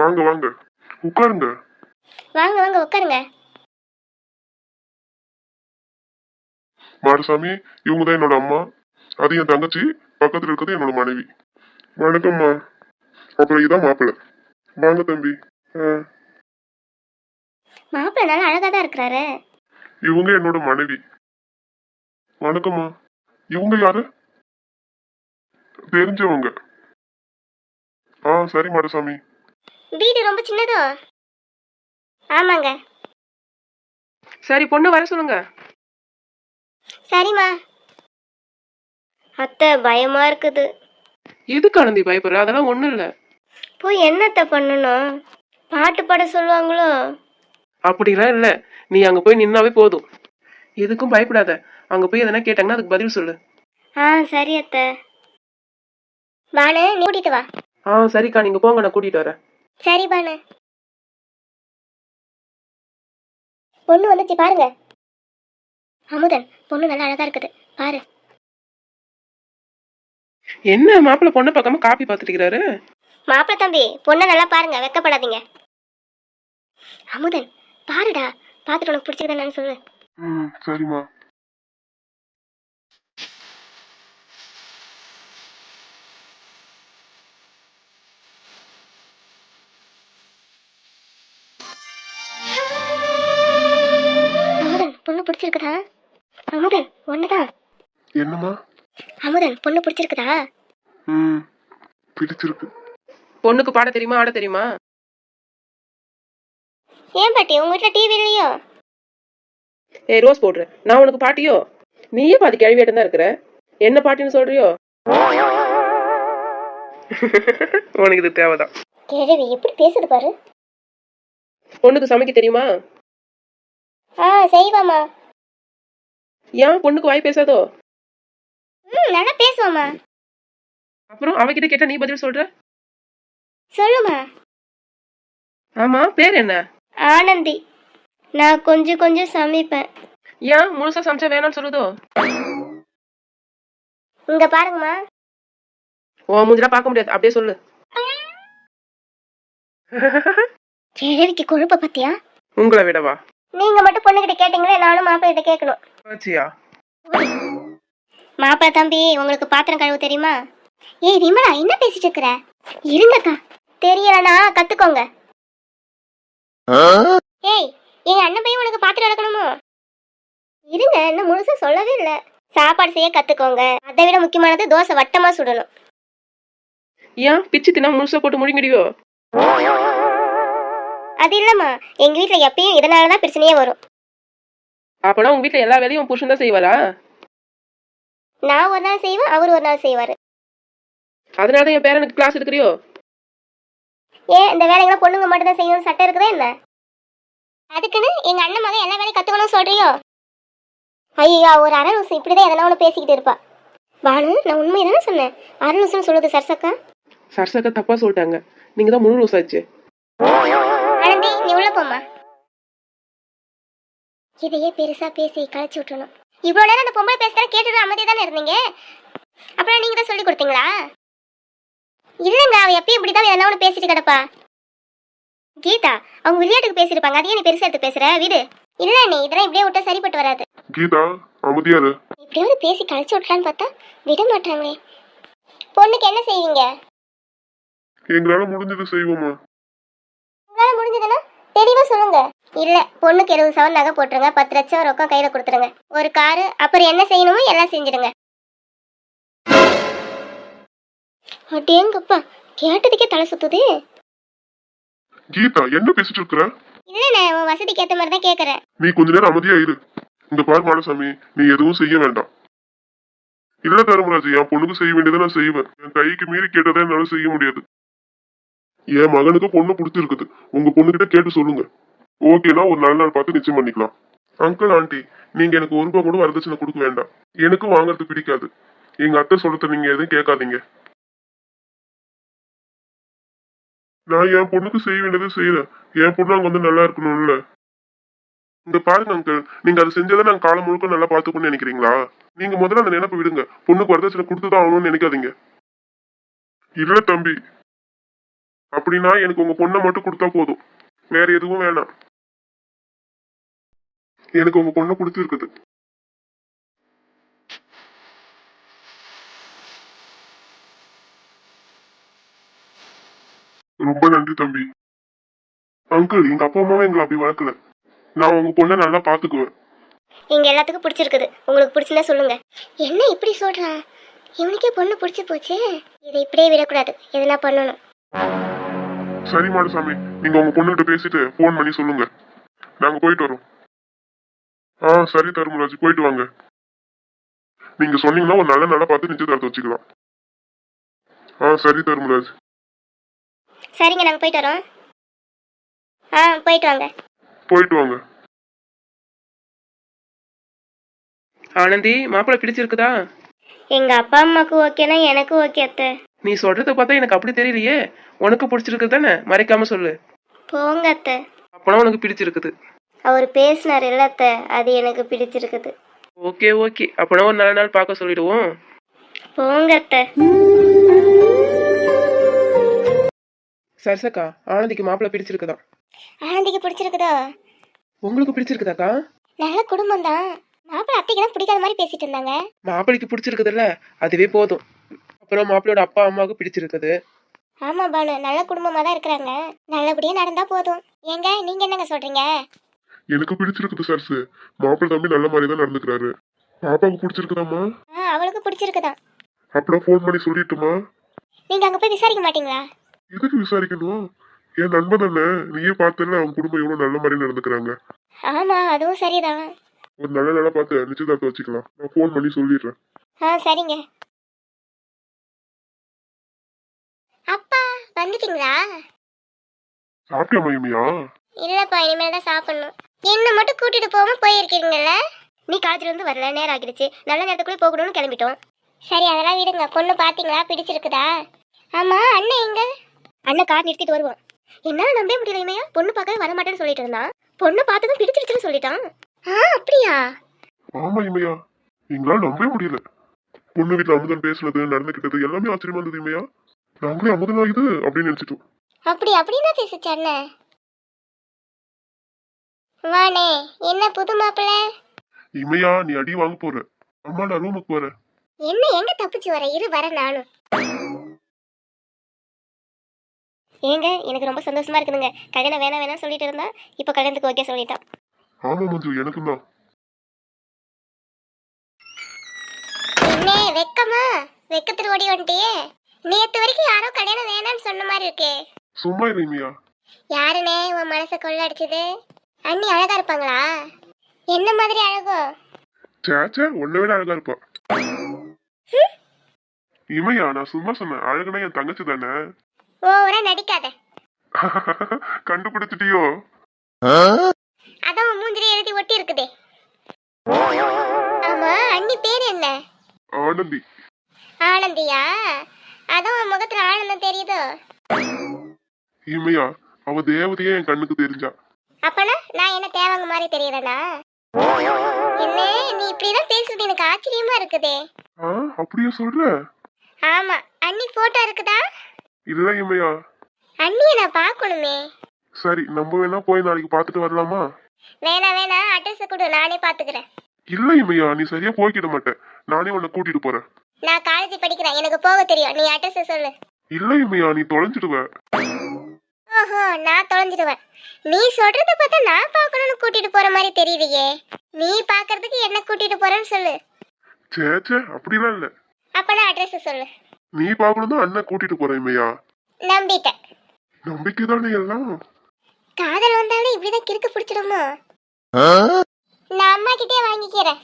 வாங்க வாங்க உட்காருங்க. வாங்க வாங்க உட்காருங்க. மாடசாமி, இவங்க தான் என்னோட அம்மா. அது என் தங்கச்சி. பக்கத்துல இருக்கிறது என்னோட மனைவி. வணக்கம்மா. அப்புறம் இதான் மாப்பிள்ளை. வாங்க தம்பி. மாப்பிள்ளை நல்லா அழகா தான் இருக்கிறாரு. இவங்க என்னோட மனைவி. வணக்கம்மா. இவங்க யாரு? தெரிஞ்சவங்க. சரி மாடசாமி. வீடு ரொம்ப சின்னதோ? ஆமாங்க. சரி, பொண்ணு வர சொல்லுங்க. சரிம்மா. அத்தை பயமா இருக்குது. எதுக்கு ஆனந்தி பயப்படுற? அதெல்லாம் ஒண்ணும் இல்ல. போய் என்னத்தை பண்ணணும்? பாட்டு பாட சொல்லுவாங்களோ? அப்படிலாம் இல்ல. நீ அங்க போய் நின்னாவே போதும். எதுக்கும் பயப்படாத. அங்க போய் எதனா கேட்டாங்கன்னா அதுக்கு பதில் சொல்லு. சரி அத்தை. பானு, நீ கூட்டிட்டு வா. சரிக்கா, நீங்க போங்க, நான் கூட்டிட்டு வரேன். சரி பானு. பொண்ணு வந்துச்சு பாருங்க. அமுதன், பொண்ணு நல்லா அழகா இருக்குது பாரு. என்ன மாப்பிள்ள பொண்ணை பார்க்காம காப்பி பார்த்துட்டு இருக்கிறாரு? மாப்பிள்ள தம்பி, பொண்ணை நல்லா பாருங்க, வெக்கப்படாதீங்க. அமுதன் பாருடா, பார்த்துட்டு உனக்கு பிடிச்சிருக்கேன்னு சொல்லு. சரிம்மா. அமுதன், பொண்ணு பிடிச்சிருக்குதா? அமுதன், ஒண்ணுதான். என்னம்மா? அமுதன், பொண்ணு பிடிச்சிருக்குதா? பிடிச்சிருக்கு. பொண்ணுக்கு பாட தெரியுமா, ஆட தெரியுமா? ஏன் பாட்டி, உங்க வீட்டுல டிவி இல்லையோ? ரோஸ் போடுற, நான் உனக்கு பாட்டியோ? நீயே பாதி கேள்வியாட்டம் தான் இருக்கிற. என்ன பாட்டின்னு சொல்றியோ? உனக்கு இது தேவைதான். கேள்வி எப்படி பேசுது பாரு. பொண்ணுக்கு சமைக்க தெரியுமா? செய்வாமா. ஏன் பொண்ணுக்கு வாய் பேசாதோ? நல்லா பேசுவாமா. அப்புறம் அவகிட்ட கேட்டா நீ பதில் சொல்ற? சொல்லுமா. ஆமா, பேர் என்ன? ஆனந்தி. நான் கொஞ்சம் கொஞ்சம் சமைப்பேன். ஏன் முழுசா சமைச்சா வேணாம்னு சொல்லுதோ? இங்க பாருங்கம்மா. மூஞ்சிலாம் பார்க்க முடியாது, அப்படியே சொல்லு. கேள்விக்கு கொழுப்ப பத்தியா? உங்களை விடவா? நீங்க மட்டும் பொண்ணுகிட்ட கேட்டீங்களே, நானும் மாப்பிள்ளை கிட்ட கேட்கணும். மாப்பிள்ளை தம்பி, உங்களுக்கு பாத்திரம் கழுவு தெரியுமா? ஏய் விமலா, என்ன பேசிட்டு இருக்கிற? இருங்கக்கா. தெரியலனா கத்துக்கோங்க. ஏய், எங்க அண்ணன் பையன் உனக்கு பாத்திரம் எடுக்கணுமோ? இருங்க, இன்னும் முழுசா சொல்லவே இல்லை. சாப்பாடு செய்ய கத்துக்கோங்க. அதை விட முக்கியமானது தோசை வட்டமா சுடணும். ஏன் பிச்சு தின்னா முழுசா போட்டு முழுங்கிடுவியோ? அது இல்லம்மா, எங்க வீட்டுல எப்பயும் இதனாலதான் பிரச்சனையே வரும். அப்பனா உங்க வீட்டுல எல்லா வேலையும் புருஷன் தான் செய்வாரா? நான் ஒரு நாள் செய்வேன், அவர் ஒரு நாள் செய்வாரு. அதனாலதான் என் பேரனுக்கு கிளாஸ் எடுக்கிறியோ? ஏன் இந்த வேலைகளை பொண்ணுங்க மட்டும் தான் செய்யணும்னு சட்டம் இருக்குதா என்ன? அதுக்குன்னு எங்க அண்ணன் மகன் எல்லா வேலையும் கத்துக்கணும்னு சொல்றியோ? ஐயோ, ஒரு அரலூசு இப்படிதான் எதனா ஒண்ணு பேசிக்கிட்டு இருப்பா. பானு, நான் உண்மையை தானே சொன்னேன். அரலூசுன்னு சொல்லுது சரசக்கா. சரசக்கா தப்பா சொல்லிட்டாங்க. நீங்க தான் முழு லூசாச்சு. ஆனந்தி, நீ உள்ள போமா. இதையே பெருசா பேசி கழிச்சு விட்டுணும். இவ்வளவு நேரம் அந்த பொம்பளை பேசுறத கேட்டுட்டு அமைதியா தானே இருந்தீங்க. அப்புறம் நீங்க தான் சொல்லி கொடுத்தீங்களா? இல்லைங்க, அவ எப்பயும் இப்படிதான் எதனா ஒண்ணு பேசிட்டு கிடப்பா. கீதா, அவங்க விளையாட்டுக்கு பேசிருப்பாங்க, அதையே நீ பெருசா எடுத்து பேசுற வீடு. இல்ல, நீ இதெல்லாம் இப்படியே விட்டா சரிப்பட்டு வராது. கீதா, அமைதியாரு. இப்படியாவது பேசி கழிச்சு விட்டலான்னு பார்த்தா விட மாட்டாங்களே. பொண்ணுக்கு என்ன செய்வீங்க? எங்களால முடிஞ்சது செய்வோமா. உங்களால முடிஞ்சதுன்னா தெளிவா சொல்லுங்க. இல்ல, பொண்ணுக்கு 70 சவரன் நகை போட்டுருங்க, 10 லட்சம் ரொக்கம் கையில கொடுத்துருங்க, ஒரு காரு, அப்புறம் என்ன செய்யணுமோ எல்லாம் செஞ்சிடுங்க. அடேங்கப்பா, கேட்டதுக்கே தலை சுத்துது. கீதா, என்ன பேசிட்டு இருக்கிற? இல்ல, உன் வசதிக்கு ஏத்த மாதிரி தான் கேக்குறேன். நீ கொஞ்ச நேரம் அமைதியா இரு. இங்க பாரு மாடசாமி, நீ எதுவும் செய்ய வேண்டாம். இல்ல தர்மராஜ், என் பொண்ணுக்கு செய்ய வேண்டியதை நான் செய்வேன். என் கைக்கு மீறி கேட்டதை என்னால செய்ய முடியாது. என் மகனுக்கு பொண்ணு பிடிச்சிருக்குது. உங்க பொண்ணுகிட்ட கேட்டு சொல்லுங்க. ஓகேனா ஒரு நல்ல நாள் பார்த்து நிச்சயம் பண்ணிக்கலாம். அங்கிள் ஆண்டி, நீங்க எனக்கு ஒரு ரூபாய் கூட வரதட்சணை கொடுக்க வேண்டாம். எனக்கும் வாங்குறது பிடிக்காது. எங்க அத்தை சொல்றத நீங்க எதுவும் கேட்காதீங்க. நான் என் பொண்ணுக்கு செய்ய வேண்டியதை செய்யறேன். என் பொண்ணு அங்க வந்து நல்லா இருக்கணும்ல. இந்த பாருங்க அங்கிள், நீங்க அதை செஞ்சதை நாங்க காலம் முழுக்க நல்லா பாத்துக்கணும்னு நினைக்கிறீங்களா? நீங்க முதல்ல அந்த நினைப்பை விடுங்க. பொண்ணுக்கு வரதட்சணை கொடுத்துதான் ஆகணும்னு நினைக்காதீங்க. இல்ல தம்பி, அப்படின்னா எனக்கு உங்க பொண்ணை மட்டும் கொடுத்தா போதும். வேற எதுவும் வேணாம். எனக்கு உங்க பொண்ணை பிடிச்சிருக்குது. ரொம்ப நன்றி தம்பி. அங்கிள், எங்க அப்பா அம்மாவும் எங்களை அப்படி வளர்க்கல. நான் உங்க பொண்ணை நல்லா பாத்துக்குவேன். எங்க எல்லாத்துக்கும் பிடிச்சிருக்குது. உங்களுக்கு பிடிச்சிருந்தா சொல்லுங்க. என்ன இப்படி சொல்றான்? இவனுக்கே பொண்ணு பிடிச்சி போச்சு. இதை இப்படியே விடக்கூடாது. எதனா பண்ணணும். சரி மாடசாமி, நீங்க உங்க பொண்ணுகிட்ட பேசிட்டு போன் பண்ணி சொல்லுங்க. நாங்க போயிட்டு வரோம். சரி தர்மராஜ், போயிட்டு வாங்க. நீங்க சொன்னீங்கன்னா ஒரு நல்ல நாளா பார்த்து நிச்சயதார்த்தம் வச்சுக்கலாம். சரி தர்மராஜ். சரிங்க, நாங்க போயிட்டு வரோம். போயிட்டு வாங்க. போயிட்டு வாங்க. ஆனந்தி, மாப்பிள்ளை பிடிச்சிருக்குதா? எங்க அப்பா அம்மாக்கு ஓகேனா எனக்கு ஓகே அத்தை. நீ சொல்றத பார்த்தா எனக்கு அப்படி தெரியலையே. உனக்கு பிடிச்சிருக்கு தானே? மறைக்காம சொல்லு. போங்க அத்தை. அப்பனா உனக்கு பிடிச்சிருக்குது. அவர் பேசினார் இல்ல அத்தை, அது எனக்கு பிடிச்சிருக்குது. ஓகே ஓகே, அப்பனா ஒரு நல்ல நாள் பார்க்க சொல்லிடுவோம். போங்க அத்தை. சரிசக்கா, ஆனந்திக்கு மாப்பிள்ளை பிடிச்சிருக்குதா? ஆனந்திக்கு பிடிச்சிருக்குதா? உங்களுக்கு பிடிச்சிருக்குதாக்கா? நல்ல குடும்பம் தான். மாப்பிள்ளை அத்தைக்கு தான் பிடிக்காத மாதிரி பேசிட்டு இருந்தாங்க. மாப்பிள்ளைக்கு பிடிச்சிருக்குதுல்ல, அதுவே போதும். அப்புறம் மாப்பிள்ளையோட அப்பா அம்மாவுக்கு பிடிச்சிருக்குது. ஆமா பானு, நல்ல குடும்பமா தான் இருக்கிறாங்க. நல்லபடியா நடந்தா போதும். ஏங்க நீங்க என்னங்க சொல்றீங்க? எனக்கு பிடிச்சிருக்குது சர்ஸ். மாப்பிள்ளை தம்பி நல்ல மாதிரி தான் நடந்துக்கிறாரு. பாப்பாவுக்கு பிடிச்சிருக்குதாம்மா? அவளுக்கு பிடிச்சிருக்குதான். அப்புறம் போன் பண்ணி சொல்லிட்டுமா? நீங்க அங்க போய் விசாரிக்க மாட்டீங்களா? எதுக்கு விசாரிக்கணும்? என் நண்பன் தானே, நீயே பார்த்தல அவங்க குடும்பம் எவ்வளவு நல்ல மாதிரி நடந்துக்கிறாங்க. ஆமா, அதுவும் சரிதான். ஒரு நல்ல நாளா பார்த்து நிச்சயதார்த்தம் வச்சுக்கலாம். நான் போன் பண்ணி சொல்லிடுறேன். சரிங்க. அப்பா வந்துட்டீங்களா? சாப்பிட்டியா மகிமையா? இல்லப்பா, இனிமேல் தான் சாப்பிடணும். என்ன மட்டும் கூட்டிட்டு போகாம போயிருக்கீங்கல்ல. நீ காலத்துல இருந்து வரல, நேரம் ஆகிடுச்சு. நல்ல நேரத்துக்குள்ளே போகணும்னு கிளம்பிட்டோம். சரி, அதெல்லாம் விடுங்க. பொண்ணு பாத்தீங்களா? பிடிச்சிருக்குதா? ஆமா, அண்ணன் எங்க? அண்ணன் கார் நிறுத்திட்டு வருவான். என்னால நம்பவே முடியல இமையா. பொண்ணு பார்க்கவே வரமாட்டேன்னு சொல்லிட்டு இருந்தான். பொண்ணு பார்த்ததும் பிடிச்சிருச்சுன்னு சொல்லிட்டான். அப்படியா? ஆமா இமையா, எங்களால நம்பவே முடியல. பொண்ணு வீட்டுல அமுதன் பேசுனது, நடந்துகிட்டது எல்லாமே ஆச்சரியமா இருந்தது இமையா. நாங்களே அமுதனா இது அப்படின்னு நினைச்சிட்டோம். அப்படின்னா பேசுச்சு அண்ணன். வானே, என்ன புது மாப்பிள்ள? இமையா, நீ அடி வாங்க போற. அம்மா, நான் ரூமுக்கு போறேன். என்ன எங்க தப்பிச்சு வர? இரு வர நானும். ஏங்க, எனக்கு ரொம்ப சந்தோஷமா இருக்குதுங்க. கல்யாணம் வேணாம் சொல்லிட்டு இருந்தா, இப்ப கல்யாணத்துக்கு ஓகே சொல்லிட்டான். ஆமா மஞ்சு, எனக்கும் தான். என்ன வெக்கமா? வெக்கத்துல ஓடி வந்துட்டியே. நேத்து வரைக்கும் யாரோ கல்யாணம் வேணாம்னு சொன்ன மாதிரி இருக்கே. சும்மா இரு இமையா. யாருனே உன் மனசை கொள்ளடிச்சது? அண்ணி அழகா இருப்பாங்களா? என்ன மாதிரி அழகோ? சேச்சே, உன்னை விட அழகா இருப்பா. இமையா, நான் சும்மா சொன்னேன். அழகுனா என் தங்கச்சி தானே. ஓவரா நடிக்காத. கண்டுபிடிச்சிட்டியோ? அதான் உன் மூஞ்சிலே எழுதி ஒட்டி இருக்குதே. ஆமா, அண்ணி பேர் என்ன? ஆனந்தி. ஆனந்தியா? அதான் உன் முகத்துல ஆனந்தம் தெரியுதோ? இமையா, அவ தேவதையே என் கண்ணுக்கு தெரிஞ்சா. அப்பனா நான் என்ன தேவாங்க மாதிரி தெரியறனா? என்ன நீ இப்படிதான் பேசுறது எனக்கு ஆச்சரியமா இருக்குதே. அப்படியே சொல்ற? ஆமா, அண்ணி போட்டோ இருக்குதா? இல்ல இமையா. அண்ணிய நான் பார்க்கணுமே. சரி, நம்ம வேணா போய் நாளைக்கு பார்த்துட்டு வரலாமா? வேணா அட்ரஸ் கொடு, நானே பாத்துக்கிறேன். இல்ல இமையா, நீ சரியா போய்க்கிட மாட்டேன். நானே உன்னை கூட்டிட்டு போறேன். நான் காலேஜ் படிக்கிறேன், எனக்கு போக தெரியும். நீ அட்ரஸ் சொல்லு. இல்ல இமையா, நீ தொலைஞ்சிடுவ. ஓஹோ, நான் தொலைஞ்சிடுவேன். நீ சொல்றத பார்த்தா நான் பார்க்கணும்னு கூட்டிட்டு போற மாதிரி தெரியலையே. நீ பாக்குறதுக்கு என்ன கூட்டிட்டு போறேன்னு சொல்லு. சேச்சே, அப்படிலாம் இல்ல. அப்பனா அட்ரஸ் சொல்லு. நீ பார்க்கணும் தான் அண்ணன் கூட்டிட்டு போறேன் இமையா. நம்பிட்டேன். நம்பிக்கை தானே எல்லாம். காதல் வந்தாலும் இப்படிதான் கிறுக்கு பிடிச்சிடுமோ? நான் அம்மா கிட்டே வாங்கிக்கிறேன்.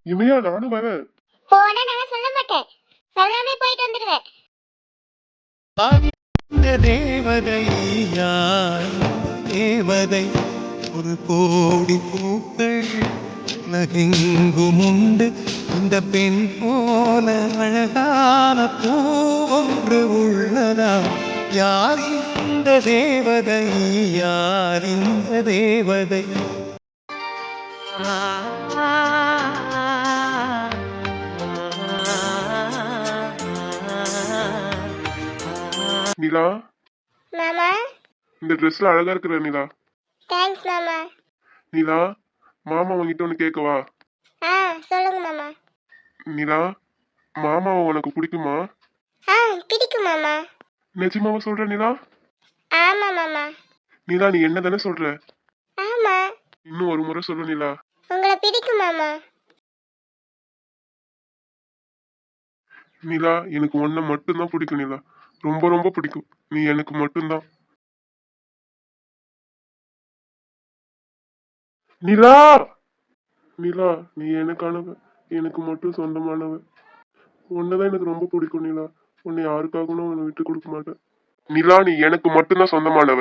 இமையா, நானும் வரேன். போனா நான் சொல்ல மாட்டேன். சொல்லாமே போயிட்டு வந்துடுவேன். தேவதை யார் தேவதை ஒரு கோடி பூக்கள் உலகெங்கும் உண்டு இந்த பெண் போல அழகான பூ ஒன்று உள்ளதா யார் இந்த தேவதை யார் இந்த தேவதை நிலா, மாமா இந்த ட்ரெஸ்ல அழகா இருக்கிற நிலா. தேங்க்ஸ் மாமா. நிலா, மாமா உன்கிட்ட ஒன்று கேட்கவா? ஆ சொல்லுங்க மாமா. நிலா, மாமாவை உனக்கு பிடிக்குமா? ஆ பிடிக்கும் மாமா. நிஜமாவா சொல்ற நிலா? ஆமா மாமா. நிலா, நீ என்ன தானே சொல்ற? ஆமா. இன்னும் ஒரு முறை சொல்லு நிலா. உங்களை பிடிக்கும் மாமா. நிலா, எனக்கு உன்னை மட்டும்தான் பிடிக்கும் நிலா. ரொம்ப ரொம்ப பிடிக்கும். நீ எனக்கு மட்டும்தான். நிலா, நிலா, நீ எனக்கானவ, எனக்கு மட்டும் சொந்தமானவ. உன்னைதான் எனக்கு ரொம்ப பிடிக்கும் நிலா. உன்னை யாருக்காகவும் நான் உன்னை விட்டு கொடுக்க மாட்டேன். நிலா, நீ எனக்கு மட்டும்தான் சொந்தமானவ.